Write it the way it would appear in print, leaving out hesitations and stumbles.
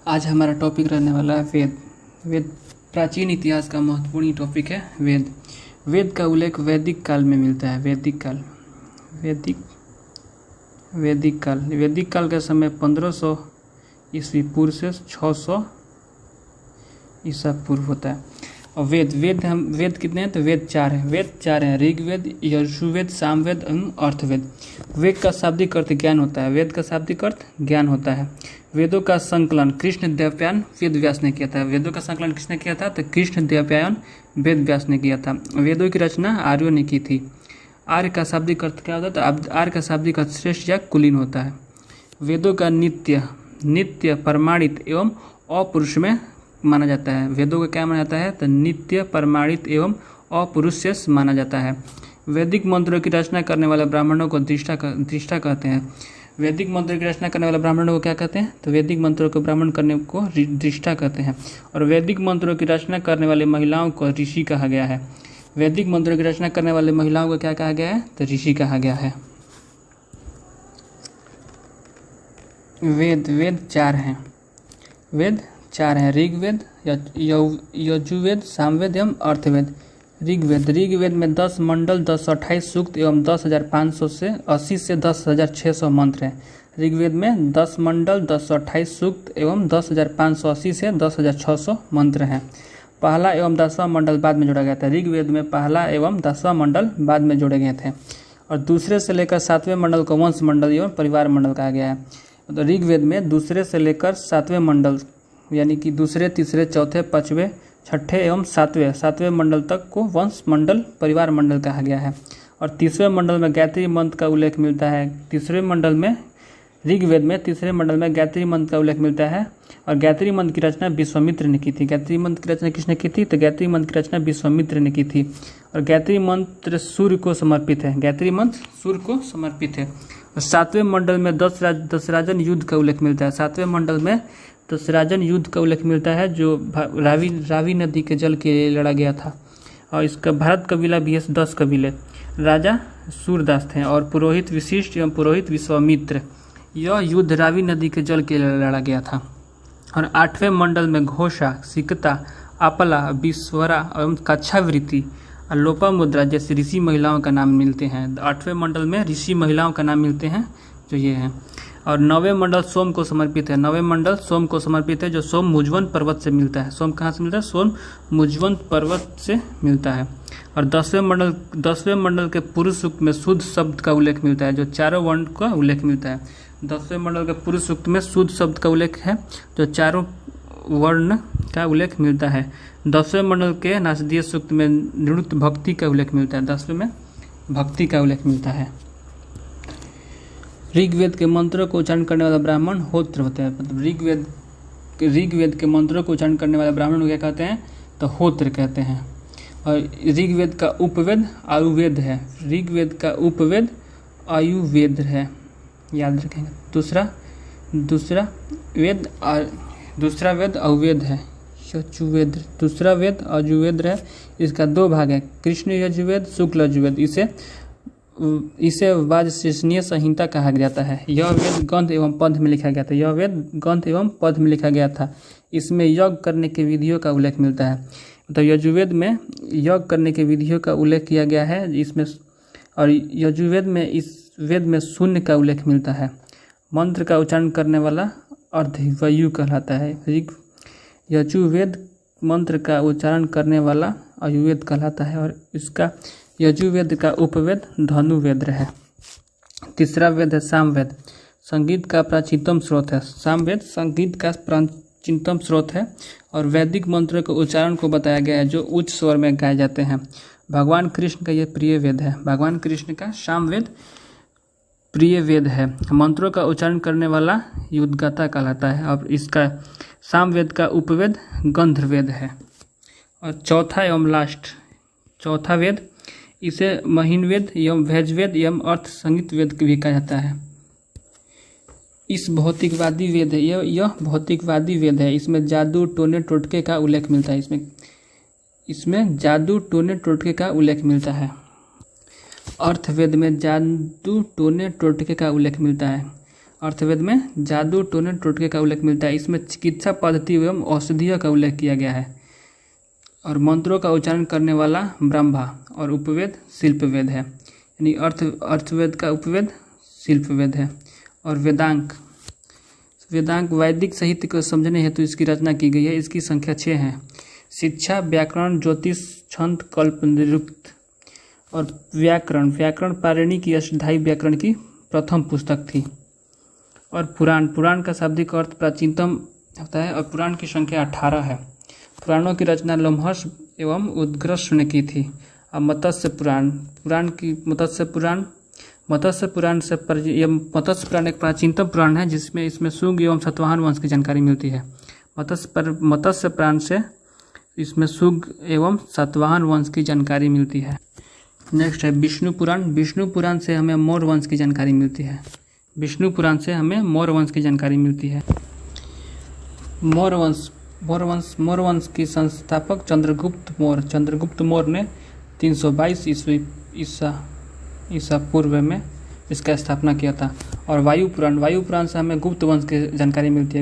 आज हमारा टॉपिक रहने वाला है वेद। वेद प्राचीन इतिहास का महत्वपूर्ण टॉपिक है। वेद का उल्लेख वैदिक काल में मिलता है। वैदिक काल का समय 1500 ईस्वी पूर्व से 600 ईसा पूर्व होता है। और वेद कितने हैं? तो वेद चार हैं। ऋग्वेद, यजुर्वेद, सामवेद एवं अर्थवेद। वेद का शाब्दिक अर्थ ज्ञान होता है। वेदों का संकलन कृष्णदेवपायन वेद व्यास ने किया था। वेदों का संकलन किसने किया था? तो कृष्णदेवपायन वेद व्यास ने किया था। वेदों की रचना आर्यों ने की थी। आर्य का शाब्दिक अर्थ क्या होता है? तो आर्य का शाब्दिक अर्थ श्रेष्ठ या कुलीन होता है। वेदों का नित्य प्रमाणित एवं अपुरुष में माना जाता है। वेदों का क्या माना जाता है? तो नित्य प्रमाणित एवं अपुरुष माना जाता है। वैदिक मंत्रों की रचना करने वाले ब्राह्मणों को दृष्टा कहते हैं। वैदिक मंत्रों की रचना करने वाले ब्राह्मणों को क्या कहते हैं? तो वैदिक मंत्रों को ब्राह्मण करने को दृष्टा कहते हैं। और वैदिक मंत्रों की रचना करने वाली महिलाओं को ऋषि कहा गया है। वैदिक मंत्रों की रचना करने वाली महिलाओं को क्या कहा गया है? तो ऋषि कहा गया है। वेद चार हैं। ऋग्वेद, यजुर्वेद, सामवेद एवं अर्थवेद। ऋग्वेद में 10 मंडल, 1028 सूक्त एवं 10,500 से 80 से 10,600 मंत्र हैं। ऋग्वेद में 10 मंडल, 1028 सूक्त एवं 10,580 से 10,600 मंत्र हैं। पहला एवं 10वां मंडल बाद में जोड़ा गया था। ऋग्वेद में पहला एवं 10वां मंडल बाद में जोड़े गए थे। और दूसरे से लेकर 7वें मंडल को वंश मंडल एवं परिवार मंडल कहा गया है। तो ऋग्वेद में दूसरे से लेकर 7वें मंडल यानी कि दूसरे, तीसरे, चौथे, पाँचवें, छठे एवं सातवें मंडल तक को वंश मंडल परिवार मंडल कहा गया है। और तीसरे मंडल में गायत्री मंत्र का उल्लेख मिलता है। ऋग्वेद में तीसरे मंडल में गायत्री मंत्र का उल्लेख मिलता है। और गायत्री मंत्र की रचना विश्वामित्र ने की थी। गायत्री मंत्र की रचना किसने की थी? तो गायत्री मंत्र की रचना विश्वामित्र ने की थी। और गायत्री मंत्र सूर्य को समर्पित है। और 7वें मंडल में दशराजन युद्ध का उल्लेख मिलता है। 7वें मंडल में दशराजन युद्ध का उल्लेख मिलता है जो रावी नदी के जल के लिए लड़ा गया था। और इसका भारत कबीला भी है 10 कबीले। राजा सूरदास थे और पुरोहित विशिष्ट एवं पुरोहित विश्वामित्र। यह युद्ध रावी नदी के जल के लिए लड़ा गया था। और 8वें मंडल में घोषा, सिकता, आपला, विश्वरा एवं कच्छावृत्ति और लोपामुद्रा जैसी ऋषि महिलाओं का नाम मिलते हैं। 8वें मंडल में ऋषि महिलाओं का नाम मिलते हैं जो ये हैं। और 9वें मंडल सोम को समर्पित है। जो सोम मुजवन पर्वत से मिलता है। सोम कहाँ से मिलता है? सोम मुजवन पर्वत से मिलता है। और 10वें मंडल के पुरुष सूक्त में शुद्ध शब्द का उल्लेख मिलता है जो चारों वर्ण का उल्लेख मिलता है। 10वें मंडल के पुरुष सूक्त में शुद्ध शब्द का उल्लेख है जो चारों वर्ण का उल्लेख मिलता है। 10वें मंडल के नासदीय सूक्त में नृत्य भक्ति का उल्लेख मिलता है। 10वें में भक्ति का उल्लेख मिलता है। ऋग्वेद के मंत्रों को उच्चारण करने वाला ब्राह्मण होत्र होता है। मतलब ऋग्वेद के मंत्रों को उच्चारण करने वाले ब्राह्मण को क्या कहते हैं? तो होत्र कहते हैं। और ऋग्वेद का उपवेद आयुर्वेद है। याद रखेंगे। दूसरा वेद अववेद है। दूसरा वेद अजुवेद है। इसका 2 भाग है, कृष्ण यजुर्वेद, शुक्ल यजुर्वेद। इसे वाजसेशनीय संहिता कहा जाता है। यह वेद गंध एवं पद में लिखा गया था। इसमें यज्ञ करने के विधियों का उल्लेख मिलता है। तो यजुर्वेद में यज्ञ करने के विधियों का उल्लेख किया गया है इसमें। और यजुर्वेद में इस वेद में शून्य का उल्लेख मिलता है। मंत्र का उच्चारण करने वाला अर्धवायु कहलाता है। यजुर्वेद मंत्र का उच्चारण करने वाला आयुर्वेद कहलाता है। और इसका यजुर्वेद का उपवेद धनुवेद है। तीसरा वेद है सामवेद। संगीत का प्राचीनतम स्रोत है। और वैदिक मंत्रों के उच्चारण को बताया गया है जो उच्च स्वर में गाए जाते हैं। भगवान कृष्ण का यह प्रिय वेद है। भगवान कृष्ण का सामवेद प्रिय वेद है। मंत्रों का उच्चारण करने वाला युद्धगाथा कहलाता है। और इसका सामवेद का उपवेद गंधर्वेद है। और चौथा वेद इसे महीनवेद एवं भैजवेद एवं अर्थ संगीत वेद भी कहा जाता है। यह भौतिकवादी वेद है। इसमें जादू, टोने, टोटके का उल्लेख मिलता है। इसमें जादू, टोने, टोटके का उल्लेख मिलता है। अर्थवेद में जादू, टोने, टोटके का उल्लेख मिलता है। अर्थवेद में जादू टोने टोटके का उल्लेख मिलता है। इसमें चिकित्सा पद्धति एवं औषधियों का उल्लेख किया गया है। और मंत्रों का उच्चारण करने वाला ब्रह्मा। और उपवेद शिल्पवेद है, यानी अर्थवेद का उपवेद शिल्पवेद है। और वेदांग वैदिक साहित्य को समझने हेतु इसकी रचना की गई है। इसकी संख्या 6 है। शिक्षा, व्याकरण, ज्योतिष, छंद, कल्प, निरुक्त। और व्याकरण पाणिनि की अष्टाध्यायी व्याकरण की प्रथम पुस्तक थी। और पुराण का शाब्दिक अर्थ प्राचीनतम होता है। और पुराण की संख्या 18 है। पुराणों की रचना लोमहर्ष एवं उद्घर्ष ने की थी। अब मत्स्य पुराण एक प्राचीनतम पुराण है, जिसमें इसमें शुंग एवं सातवाहन वंश की जानकारी मिलती है। मत्स्य पुराण से इसमें शुंग एवं सातवाहन वंश की जानकारी मिलती है। नेक्स्ट है विष्णु पुराण से हमें मौर्य वंश की जानकारी मिलती है। मौर्य वंश की संस्थापक चंद्रगुप्त मौर्य ने 322 ईसा पूर्व में इसका स्थापना किया था। और वायु पुराण से हमें गुप्त वंश की जानकारी मिलती है।